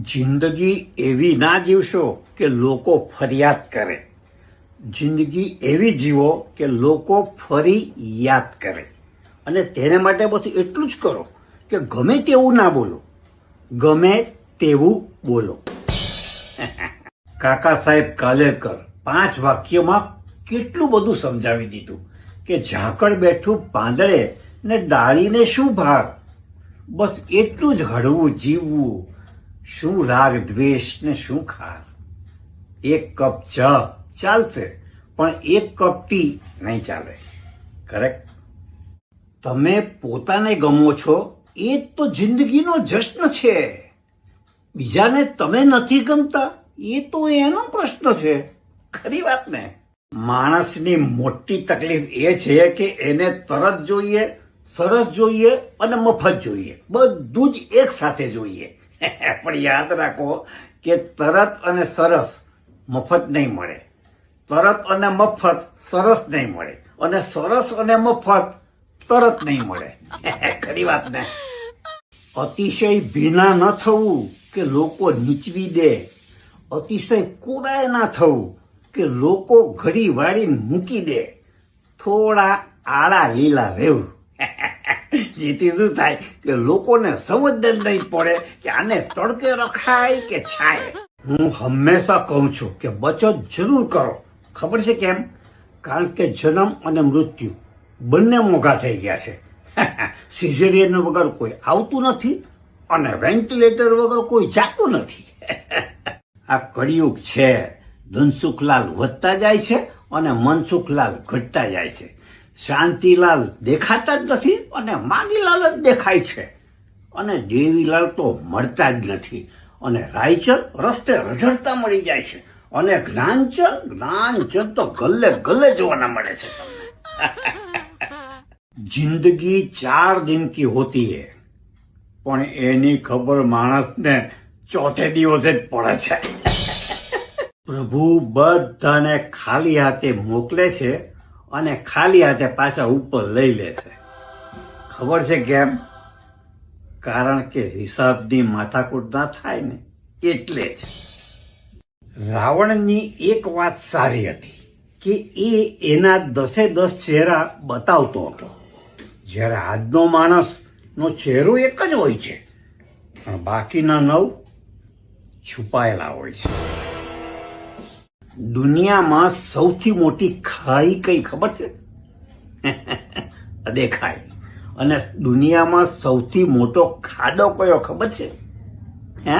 જિંદગી એવી ના જીવશો કે લોકો ફરિયાદ કરે. જિંદગી એવી જીવો કે લોકો ફરી યાદ કરે. અને તેને માટે બસ એટલું જ કરો કે ગમે તેવું ના બોલો, ગમે તેવું બોલો. કાકા સાહેબ કાલેલકર 5 વાક્યમાં કેટલું બધું સમજાવી દીધું કે ઝાકળ બેઠું પાંદડે ને ડાળીને શું ભાર. બસ એટલું જ હળવું જીવવું, શું રાગ દ્વેષ ને શું ખાર. 1 કપ ચા ચાલશે પણ 1 કપ ટી નહીં ચાલે. કરેક્ટ? તમે પોતાને ગમો છો એ તો જિંદગીનો જશ્ન છે. બીજાને તમે નથી ગમતા એ તો એનો પ્રશ્ન છે. ખરી વાત ને? માણસની મોટી તકલીફ એ છે કે એને તરત જોઈએ, સરસ જોઈએ અને મફત જોઈએ. બધું જ એક સાથે જોઈએ. પણ યાદ રાખો કે તરત અને સરસ મફત નહીં મળે, તરત અને મફત સરસ નહીં મળે, અને સરસ અને મફત તરત નહીં મળે. ખરી વાત ને? અતિશય ભીના ન થવું કે લોકો નીચવી દે, અતિશય કોરાય ના થવું કે લોકો ઘડી વાળીને મૂકી દે. થોડા આડા લીલા રહેવું. જેથી શું થાય કે લોકોને સમજ નહીં પડે કે આને તડકે રખાય કે છાય. હું હંમેશા કહું છું કે બચત જરૂર કરો. ખબર છે કેમ? કારણ કે જન્મ અને મૃત્યુ બંને મોંઘા થઈ ગયા છે. સિઝેરિયન વગર કોઈ આવતું નથી અને વેન્ટિલેટર વગર કોઈ જાતું નથી. આ કળિયુગ છે. ધનસુખલાલ વધતા જાય છે અને મનસુખલાલ ઘટતા જાય છે. શાંતિલાલ દેખાતા જ નથી અને માગીલાલ જ દેખાય છે. અને દેવીલાલ તો મળતા જ નથી. અને રાયચંદ રસ્તે રઝળતા મળી જાય છે. અને જ્ઞાનચંદ તો ગલ્લે ગલ્લે જોવાના મળે છે તમને. જિંદગી 4 दिन की होती है, પણ એની ખબર માણસને ચોથે દિવસે જ પડે છે. પ્રભુ બધાને ખાલી હાથે મોકલે છે અને ખાલી હાથે પાછા ઉપર લઈ લે છે. ખબર છે કેમ? કારણ કે હિસાબની માથાકૂટ ના થાય ને એટલે જ. રાવણની એક વાત સારી હતી કે એ એના 10 ચહેરા બતાવતો હતો, જ્યારે આજનો માણસનો ચહેરો એક જ હોય છે પણ બાકીના 9 છુપાયેલા હોય છે. દુનિયામાં સૌથી મોટી ખાઈ કઈ ખબર છે? અદેખાઈ. અને દુનિયામાં સૌથી મોટો ખાડો કયો ખબર છે? હે?